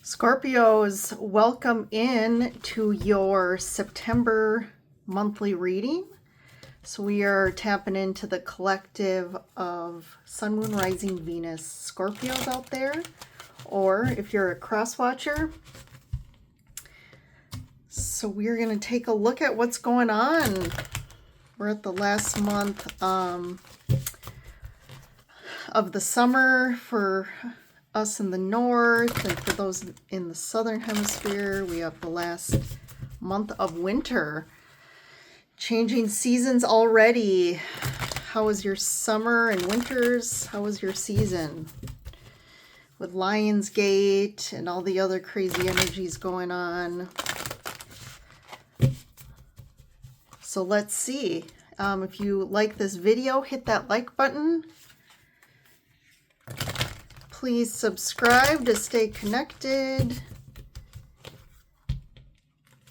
Scorpios, welcome in to your September monthly reading. So we are tapping into the collective of Sun, Moon, Rising, Venus Scorpios out there, or if you're a cross watcher. So we're going to take a look at what's going on. We're at the last month of the summer for us in the north, and for those in the southern hemisphere, we have the last month of winter. Changing seasons already. How was your summer and winters? How was your season? With Lionsgate and all the other crazy energies going on. So let's see. If you like this video, hit that like button. Please subscribe to stay connected.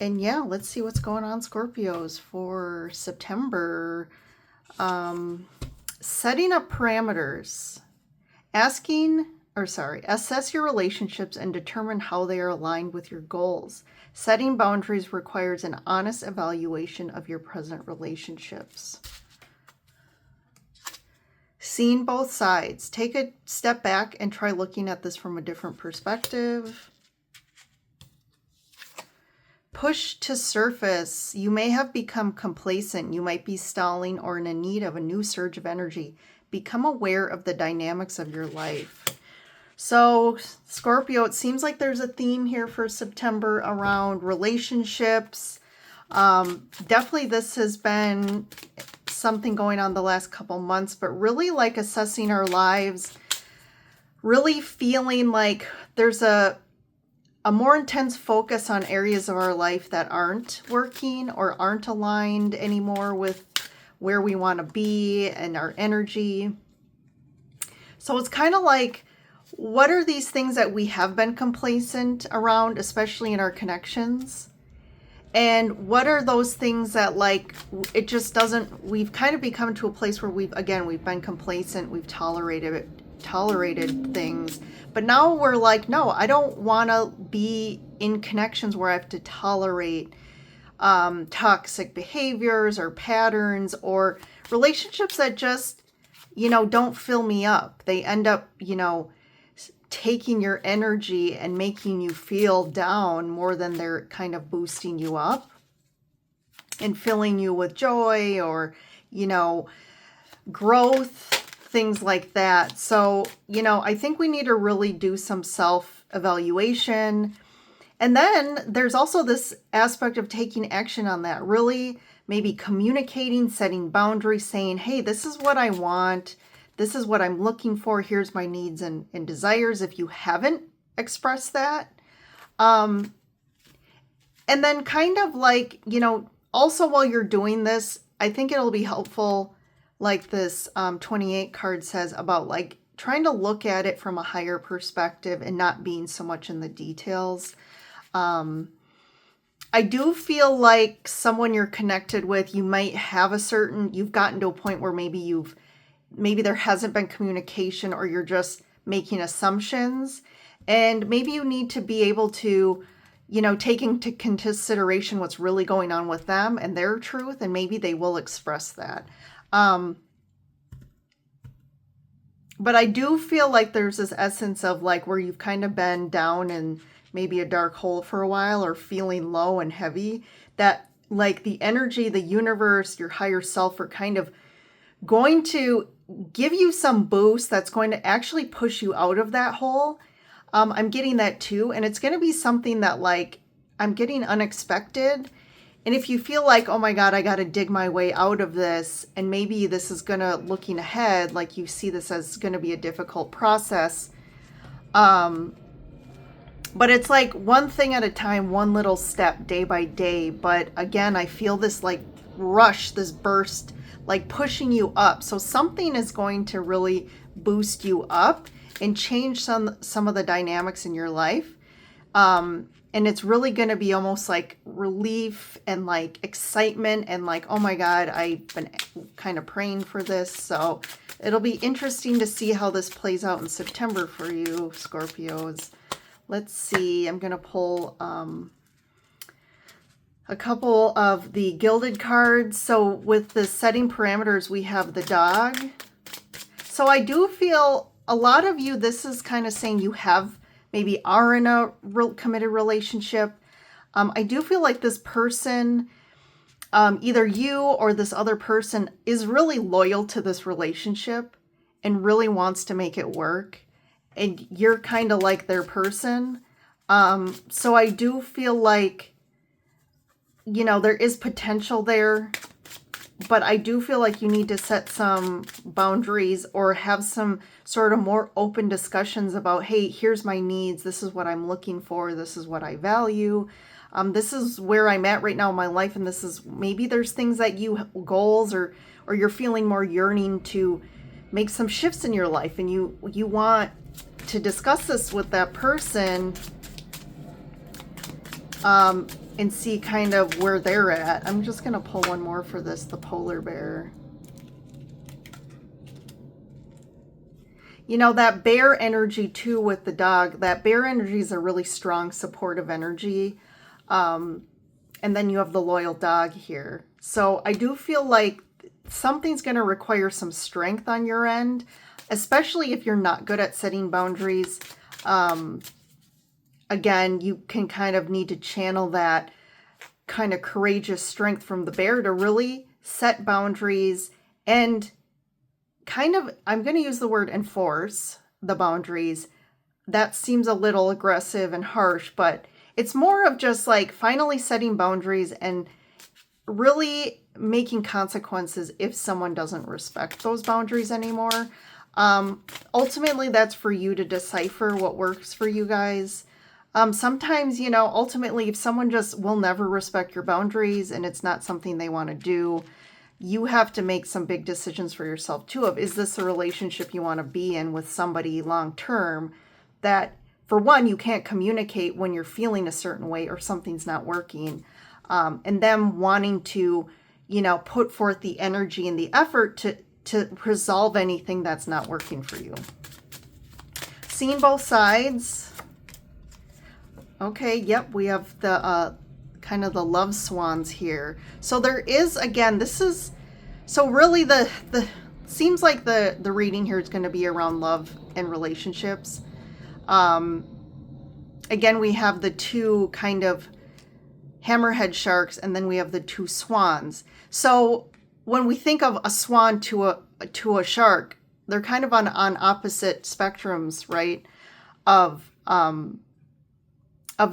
And yeah, let's see what's going on, Scorpios, for September. Setting up parameters. Assess your relationships and determine how they are aligned with your goals. Setting boundaries requires an honest evaluation of your present relationships. Seeing both sides. Take a step back and try looking at this from a different perspective. Push to surface. You may have become complacent. You might be stalling or in need of a new surge of energy. Become aware of the dynamics of your life. So, Scorpio, it seems like there's a theme here for September around relationships. Definitely this has been something going on the last couple months, but really like assessing our lives, really feeling like there's a more intense focus on areas of our life that aren't working or aren't aligned anymore with where we want to be and our energy. So it's kind of like, what are these things that we have been complacent around, especially in our connections? And what are those things that, like, it just doesn't, we've kind of become to a place where we've been complacent, we've tolerated things, but now we're like, no, I don't want to be in connections where I have to tolerate toxic behaviors or patterns or relationships that just, don't fill me up. They end up, taking your energy and making you feel down more than they're kind of boosting you up and filling you with joy or, growth, things like that. So, I think we need to really do some self-evaluation. And then there's also this aspect of taking action on that, really maybe communicating, setting boundaries, saying, hey, this is what I want. This is what I'm looking for. Here's my needs and desires if you haven't expressed that. And then kind of like, also while you're doing this, I think it'll be helpful, like this 28 card says, about like trying to look at it from a higher perspective and not being so much in the details. I do feel like someone you're connected with, you might have you've gotten to a point where maybe there hasn't been communication or you're just making assumptions, and maybe you need to be able to, take into consideration what's really going on with them and their truth, and maybe they will express that. But I do feel like there's this essence of like where you've kind of been down in maybe a dark hole for a while or feeling low and heavy, that like the energy, the universe, your higher self are kind of going to give you some boost that's going to actually push you out of that hole. I'm getting that too. And it's going to be something that like I'm getting unexpected. And if you feel like, oh my God, I got to dig my way out of this, and maybe this is going to, looking ahead, like you see this as going to be a difficult process. But it's like one thing at a time, one little step day by day. But again, I feel this like rush, this burst, like pushing you up. So something is going to really boost you up and change some of the dynamics in your life. And it's really going to be almost like relief and like excitement and like, oh my God, I've been kind of praying for this. So it'll be interesting to see how this plays out in September for you, Scorpios. Let's see. I'm going to pull a couple of the gilded cards. So with the setting parameters, we have the dog. So I do feel a lot of you, this is kind of saying you have maybe are in a committed relationship. I do feel like this person, either you or this other person, is really loyal to this relationship and really wants to make it work. And you're kind of like their person. So I do feel like, you know, there is potential there, but I do feel like you need to set some boundaries or have some sort of more open discussions about, hey, here's my needs. This is what I'm looking for. This is what I value. This is where I'm at right now in my life. And this is, maybe there's things that you, goals, or you're feeling more yearning to make some shifts in your life. And you want to discuss this with that person, and see kind of where they're at. I'm just going to pull one more for this, the polar bear. You know, that bear energy too with the dog, that bear energy is a really strong supportive energy. And then you have the loyal dog here. So I do feel like something's going to require some strength on your end, especially if you're not good at setting boundaries. Again, you can kind of need to channel that kind of courageous strength from the bear to really set boundaries and kind of, I'm going to use the word enforce the boundaries. That seems a little aggressive and harsh, but it's more of just like finally setting boundaries and really making consequences if someone doesn't respect those boundaries anymore. Ultimately, that's for you to decipher what works for you guys. Sometimes, you know, ultimately, if someone just will never respect your boundaries and it's not something they want to do, you have to make some big decisions for yourself too of, is this a relationship you want to be in with somebody long term that, for one, you can't communicate when you're feeling a certain way or something's not working, and them wanting to, you know, put forth the energy and the effort to resolve anything that's not working for you. Seeing both sides. Okay, yep, we have the kind of the love swans here. So there is, again, this is, so really the seems like the reading here is going to be around love and relationships. Again, we have the two kind of hammerhead sharks, and then we have the two swans. So when we think of a swan to a shark, they're kind of on opposite spectrums, right, of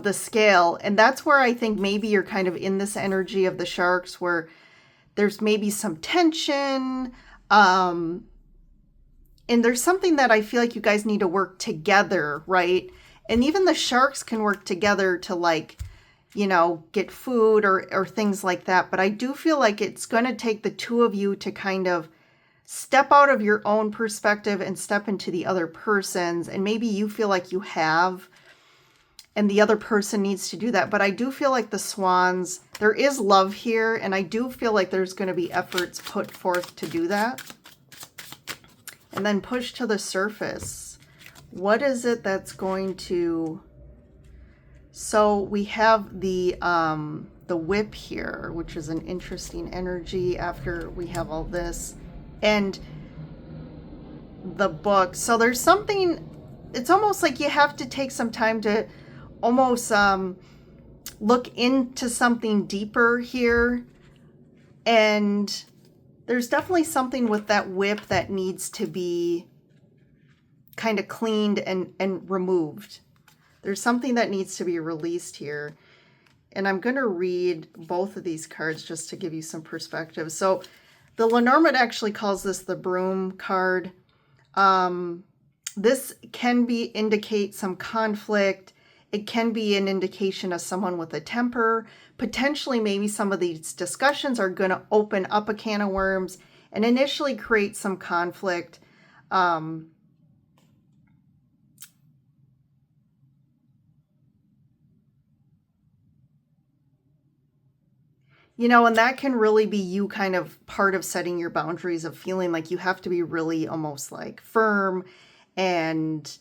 the scale. And that's where I think maybe you're kind of in this energy of the sharks where there's maybe some tension. And there's something that I feel like you guys need to work together, right? And even the sharks can work together to, like, you know, get food or things like that. But I do feel like it's going to take the two of you to kind of step out of your own perspective and step into the other person's. And maybe you feel like you have, and the other person needs to do that. But I do feel like the swans, there is love here, and I do feel like there's going to be efforts put forth to do that. And then push to the surface. What is it that's going to... So we have the whip here, which is an interesting energy after we have all this. And the book. So there's something, it's almost like you have to take some time to almost look into something deeper here. And there's definitely something with that whip that needs to be kind of cleaned and removed. There's something that needs to be released here. And I'm going to read both of these cards just to give you some perspective. So the Lenormand actually calls this the broom card. This can indicate some conflict. It can be an indication of someone with a temper. Potentially, maybe some of these discussions are going to open up a can of worms and initially create some conflict. You know, and that can really be you kind of part of setting your boundaries, of feeling like you have to be really almost like firm and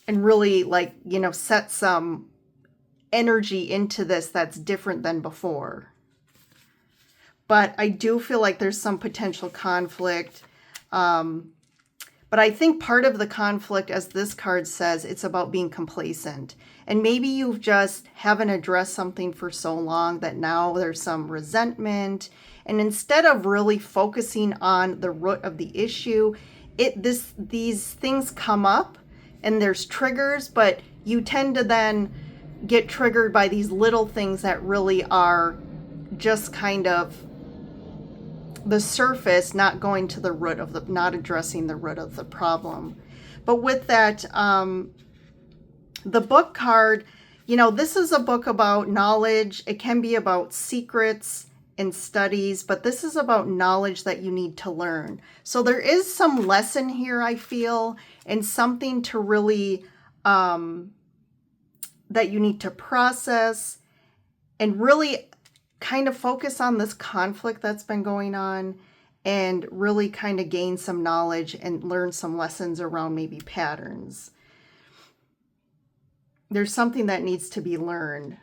and really like, you know, set some energy into this that's different than before. But I do feel like there's some potential conflict. But I think part of the conflict, as this card says, it's about being complacent. And maybe you just haven't addressed something for so long that now there's some resentment. And instead of really focusing on the root of the issue, these things come up and there's triggers, but you tend to then get triggered by these little things that really are just kind of the surface, not going to the root of the, not addressing the root of the problem. But with that, the book card, you know, this is a book about knowledge. It can be about secrets and studies, but this is about knowledge that you need to learn. So there is some lesson here, I feel, and something to really, that you need to process and really kind of focus on this conflict that's been going on and really kind of gain some knowledge and learn some lessons around maybe patterns. There's something that needs to be learned.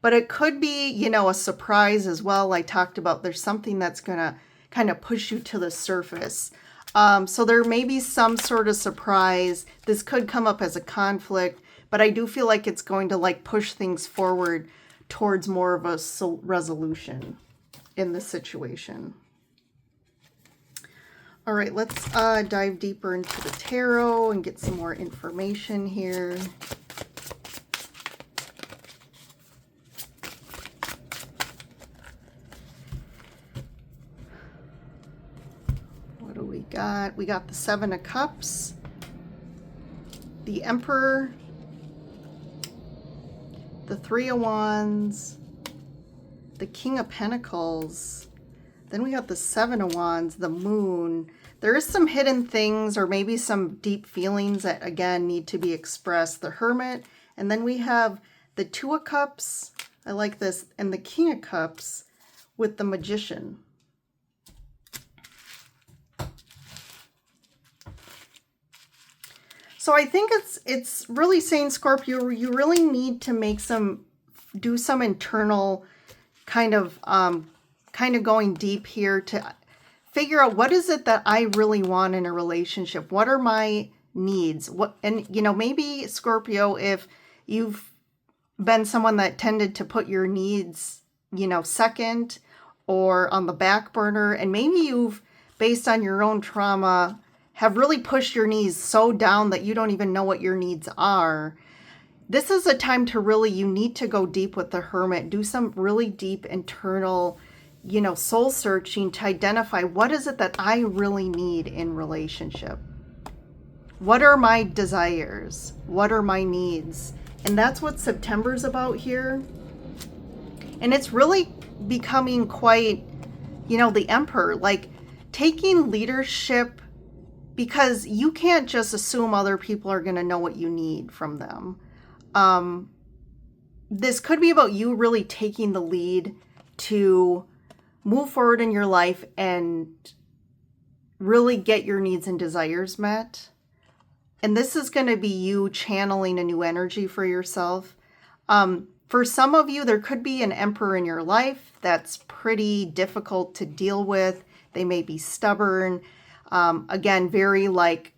But it could be, you know, a surprise as well. I talked about there's something that's going to kind of push you to the surface. So there may be some sort of surprise. This could come up as a conflict, but I do feel like it's going to like push things forward towards more of a resolution in this situation. All right, let's dive deeper into the tarot and get some more information here. We got the Seven of Cups, the Emperor, the Three of Wands, the King of Pentacles. Then we got the Seven of Wands, the Moon. There is some hidden things or maybe some deep feelings that, again, need to be expressed. The Hermit. And then we have the Two of Cups. I like this. And the King of Cups with the Magician. So I think it's really saying, Scorpio, you really need to do some internal kind of going deep here to figure out what is it that I really want in a relationship? What are my needs? And you know, maybe Scorpio, if you've been someone that tended to put your needs, you know, second or on the back burner, and maybe you've, based on your own trauma, have really pushed your needs so down that you don't even know what your needs are. This is a time to really, you need to go deep with the Hermit, do some really deep internal, you know, soul searching to identify what is it that I really need in relationship. What are my desires? What are my needs? And that's what September's about here. And it's really becoming quite, you know, the Emperor, like taking leadership, because you can't just assume other people are going to know what you need from them. This could be about you really taking the lead to move forward in your life and really get your needs and desires met. And this is going to be you channeling a new energy for yourself. For some of you, there could be an Emperor in your life that's pretty difficult to deal with. They may be stubborn. Again, very like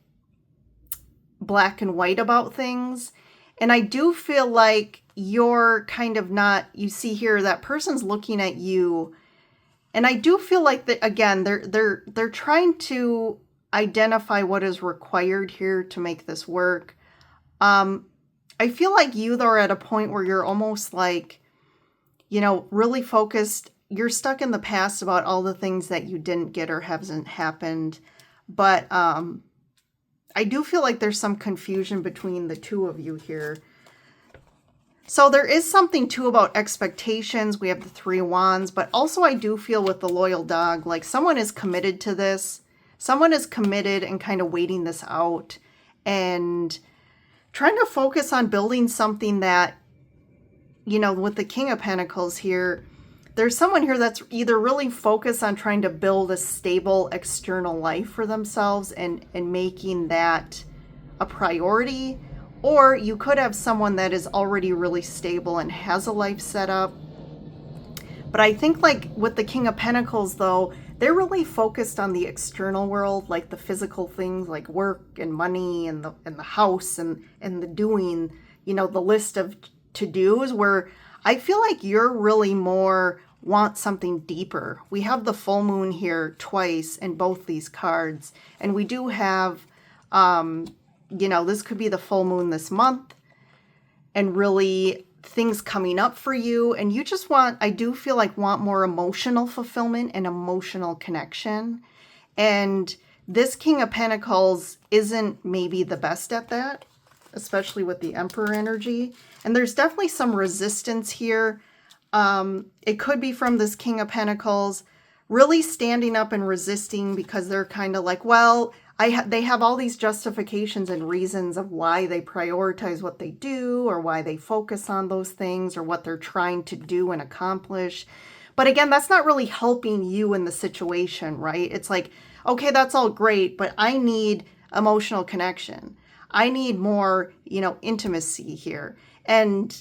black and white about things. And I do feel like you're kind of not, you see here, that person's looking at you. And I do feel like that, again, they're trying to identify what is required here to make this work. I feel like you, though, are at a point where you're almost like, you know, really focused. You're stuck in the past about all the things that you didn't get or hasn't happened. But I do feel like there's some confusion between the two of you here. So there is something too about expectations. We have the Three of Wands, but also I do feel with the Loyal Dog, like someone is committed to this. Someone is committed and kind of waiting this out and trying to focus on building something that, you know, with the King of Pentacles here, there's someone here that's either really focused on trying to build a stable external life for themselves and making that a priority, or you could have someone that is already really stable and has a life set up. But I think like with the King of Pentacles though, they're really focused on the external world, like the physical things like work and money and the house and the doing, you know, the list of to-dos, where I feel like you're really more want something deeper. We have the full moon here twice in both these cards, and we do have, you know, this could be the full moon this month and really things coming up for you. And you just want, I do feel like want more emotional fulfillment and emotional connection. And this King of Pentacles isn't maybe the best at that, especially with the Emperor energy. And there's definitely some resistance here. It could be from this King of Pentacles really standing up and resisting because they're kind of like, well, they have all these justifications and reasons of why they prioritize what they do or why they focus on those things or what they're trying to do and accomplish. But again, that's not really helping you in the situation, right? It's like, okay, that's all great, but I need emotional connection. I need more, you know, intimacy here. And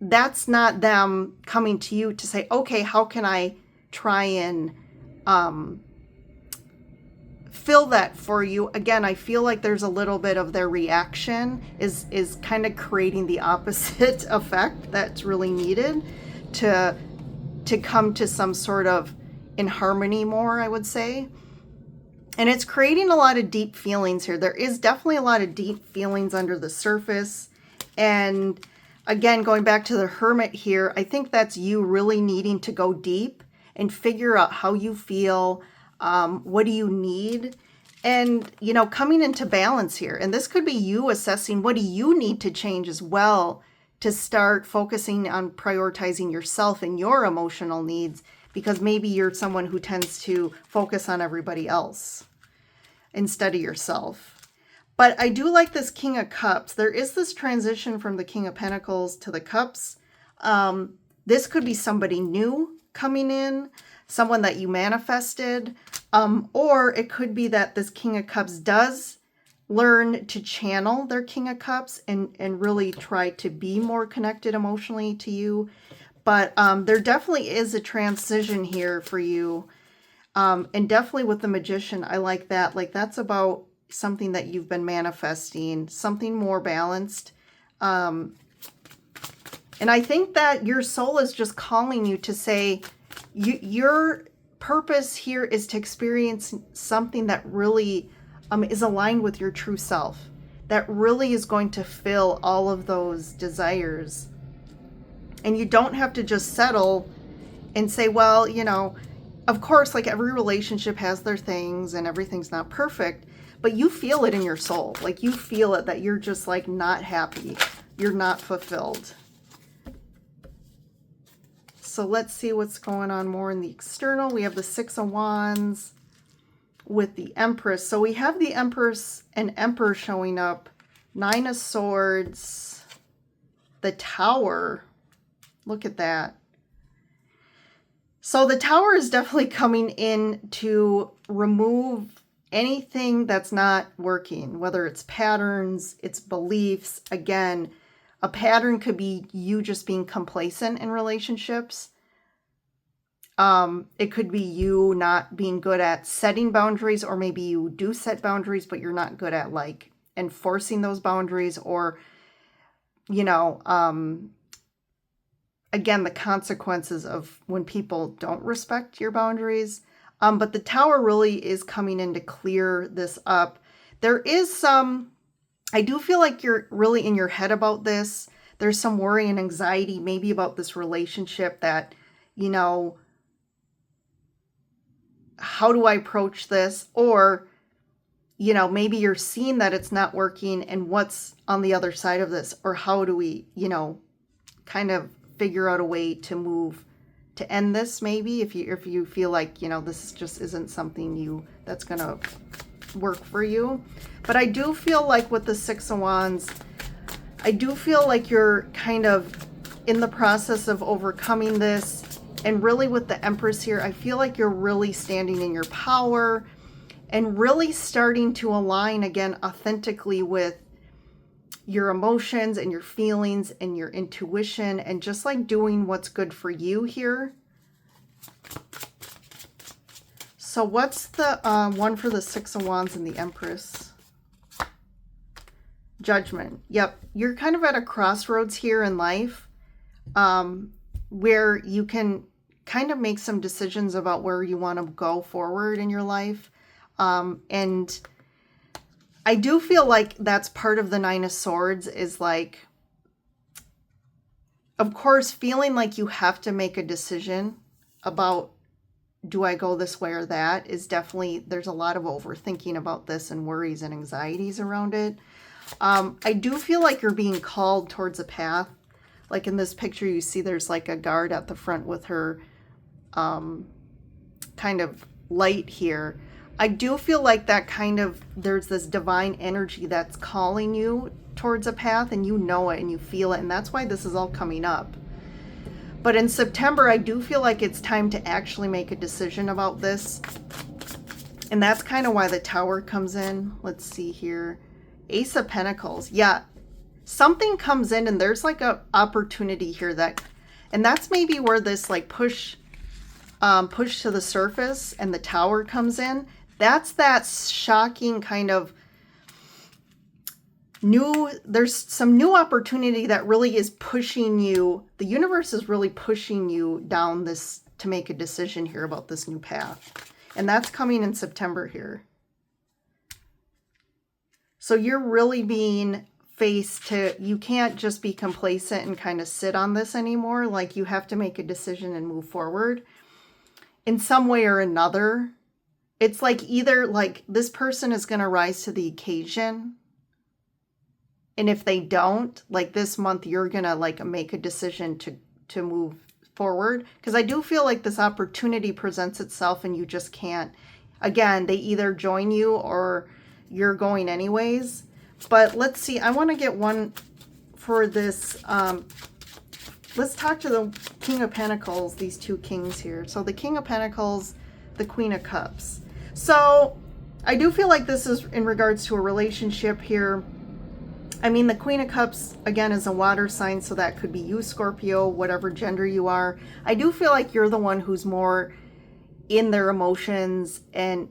that's not them coming to you to say, okay, how can I try and fill that for you? Again, I feel like there's a little bit of their reaction is kind of creating the opposite effect that's really needed to come to some sort of in harmony more, I would say. And it's creating a lot of deep feelings here. There is definitely a lot of deep feelings under the surface. And again, going back to the Hermit here, I think that's you really needing to go deep and figure out how you feel. What do you need? And, you know, coming into balance here. And this could be you assessing what do you need to change as well to start focusing on prioritizing yourself and your emotional needs, because maybe you're someone who tends to focus on everybody else instead of yourself. But I do like this King of Cups. There is this transition from the King of Pentacles to the Cups. This could be somebody new coming in, someone that you manifested, or it could be that this King of Cups does learn to channel their King of Cups and really try to be more connected emotionally to you. But there definitely is a transition here for you. And definitely with the Magician, I like that. Like that's about something that you've been manifesting, something more balanced. And I think that your soul is just calling you to say, your purpose here is to experience something that really is aligned with your true self, that really is going to fill all of those desires. And you don't have to just settle and say, well, you know, of course, like every relationship has their things and everything's not perfect, but you feel it in your soul. Like you feel it that you're just like not happy. You're not fulfilled. So let's see what's going on more in the external. We have the Six of Wands with the Empress. So we have the Empress and Emperor showing up. Nine of Swords. The Tower. Look at that. So the Tower is definitely coming in to remove anything that's not working, whether it's patterns, it's beliefs. Again, a pattern could be you just being complacent in relationships. It could be you not being good at setting boundaries, or maybe you do set boundaries, but you're not good at like enforcing those boundaries, or, you know, again, the consequences of when people don't respect your boundaries. But the Tower really is coming in to clear this up. There is some, I do feel like you're really in your head about this. There's some worry and anxiety maybe about this relationship that, you know, how do I approach this? Or, you know, maybe you're seeing that it's not working and what's on the other side of this, or how do we, you know, kind of figure out a way to move to end this, maybe if you feel like, you know, this just isn't something that's going to work for you. But I do feel like with the Six of Wands, I do feel like you're kind of in the process of overcoming this. And really with the Empress here, I feel like you're really standing in your power and really starting to align again authentically with your emotions and your feelings and your intuition, and just like doing what's good for you here. So what's the one for the Six of Wands and the Empress? Judgment. Yep. You're kind of at a crossroads here in life, where you can kind of make some decisions about where you want to go forward in your life. And I do feel like that's part of the Nine of Swords, is like, of course, feeling like you have to make a decision about, do I go this way or that, is definitely, there's a lot of overthinking about this and worries and anxieties around it. I do feel like you're being called towards a path. Like in this picture, you see there's like a guard at the front with her kind of light here. I do feel like that kind of, there's this divine energy that's calling you towards a path, and you know it and you feel it, and that's why this is all coming up. But in September, I do feel like it's time to actually make a decision about this. And that's kind of why the Tower comes in. Let's see here. Ace of Pentacles. Yeah, something comes in and there's like a opportunity here that, and that's maybe where this like push to the surface and the Tower comes in. That's that shocking kind of there's some new opportunity that really is pushing you. The universe is really pushing you down this to make a decision here about this new path. And that's coming in September here. So you're really being faced to, you can't just be complacent and kind of sit on this anymore. Like you have to make a decision and move forward in some way or another. It's like either like this person is going to rise to the occasion. And if they don't, like this month, you're going to like make a decision to move forward. Because I do feel like this opportunity presents itself and you just can't. Again, they either join you or you're going anyways. But let's see. I want to get one for this. Let's talk to the King of Pentacles, these two kings here. So the King of Pentacles, the Queen of Cups. So I do feel like this is in regards to a relationship here. I mean, the Queen of Cups, again, is a water sign, so that could be you, Scorpio, whatever gender you are. I do feel like you're the one who's more in their emotions and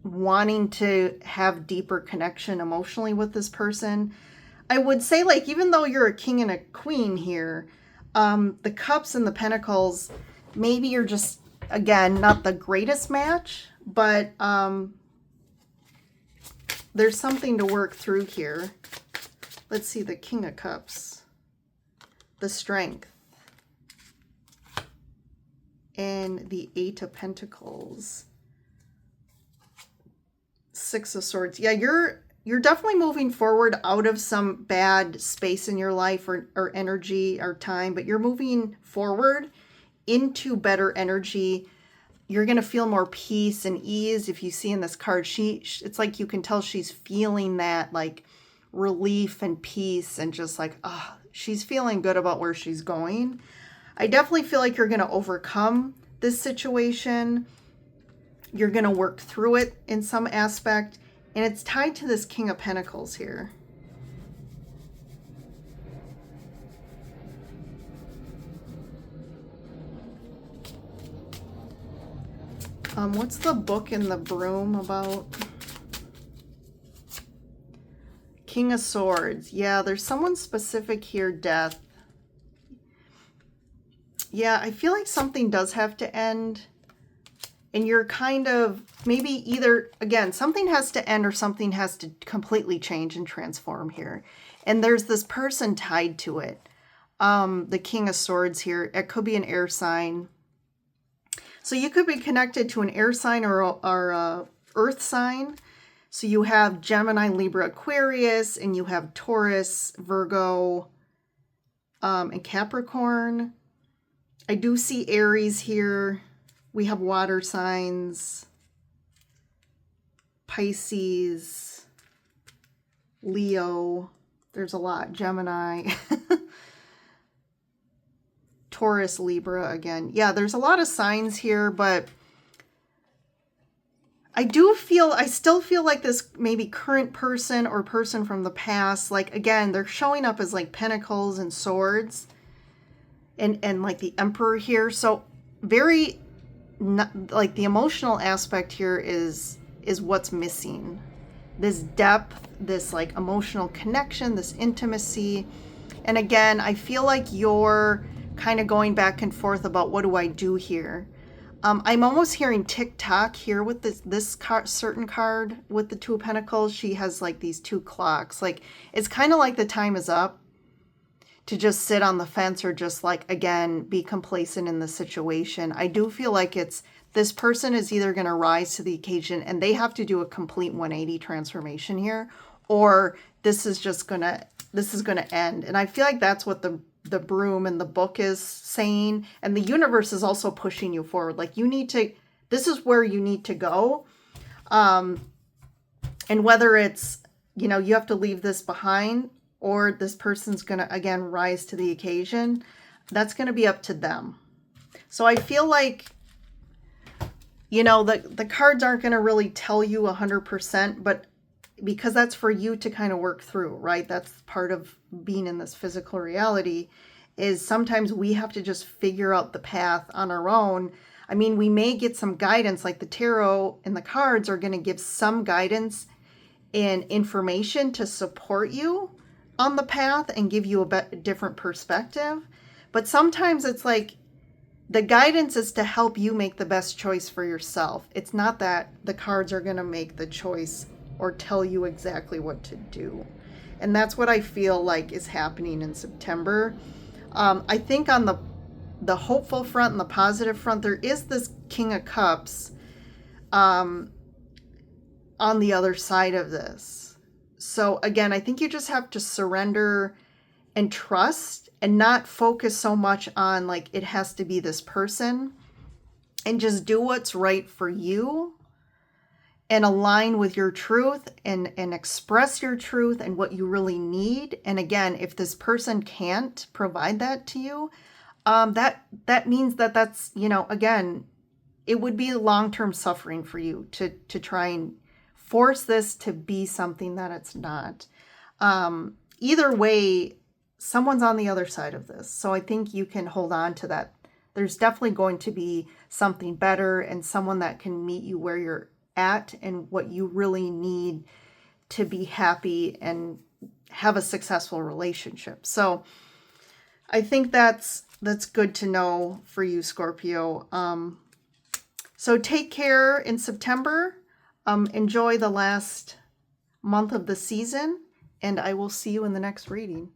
wanting to have deeper connection emotionally with this person. I would say, like, even though you're a king and a queen here, the Cups and the Pentacles, maybe you're just, again, not the greatest match, but there's something to work through here. Let's see, the King of Cups, the Strength, and the Eight of Pentacles, Six of Swords. Yeah, you're definitely moving forward out of some bad space in your life or energy or time, but you're moving forward into better energy. You're going to feel more peace and ease. If you see in this card, it's like you can tell she's feeling that like relief and peace and just like, oh, she's feeling good about where she's going. I definitely feel like you're going to overcome this situation. You're going to work through it in some aspect. And it's tied to this King of Pentacles here. What's the book in the broom about? King of Swords. Yeah, there's someone specific here, death. Yeah, I feel like something does have to end. And you're kind of, maybe either, again, something has to end or something has to completely change and transform here. And there's this person tied to it. The King of Swords here. It could be an air sign. So you could be connected to an air sign or a earth sign. So you have Gemini, Libra, Aquarius, and you have Taurus, Virgo, and Capricorn. I do see Aries here. We have water signs, Pisces, Leo. There's a lot. Gemini, Taurus, Libra again. Yeah, there's a lot of signs here, but I still feel like this maybe current person or person from the past, like, again, they're showing up as like pentacles and swords and like the Emperor here. So very, like the emotional aspect here is what's missing. This depth, this like emotional connection, this intimacy. And again, I feel like you're kind of going back and forth about what do I do here. I'm almost hearing tick-tock here with this certain card with the Two of Pentacles. She has like these two clocks. Like, it's kind of like the time is up to just sit on the fence or just like, again, be complacent in the situation. I do feel like this person is either going to rise to the occasion and they have to do a complete 180 transformation here, or this is going to end. And I feel like that's what the broom and the book is saying, and the universe is also pushing you forward. Like, this is where you need to go. And whether it's, you have to leave this behind, or this person's going to, again, rise to the occasion, that's going to be up to them. So I feel like, the cards aren't going to really tell you 100%, but because that's for you to kind of work through, right? That's part of being in this physical reality, is sometimes we have to just figure out the path on our own. I mean, we may get some guidance, like the tarot and the cards are going to give some guidance and information to support you on the path and give you a different perspective. But sometimes it's like the guidance is to help you make the best choice for yourself. It's not that the cards are going to make the choice or tell you exactly what to do. And that's what I feel like is happening in September. I think on the hopeful front and the positive front, there is this King of Cups on the other side of this. So again, I think you just have to surrender and trust and not focus so much on like it has to be this person, and just do what's right for you and align with your truth and express your truth and what you really need. And again, if this person can't provide that to you, that means that's, again, it would be long-term suffering for you to try and force this to be something that it's not. Either way, someone's on the other side of this. So I think you can hold on to that. There's definitely going to be something better and someone that can meet you where you're at and what you really need to be happy and have a successful relationship. So I think that's good to know for you, Scorpio. So take care in September. Enjoy the last month of the season, and I will see you in the next reading.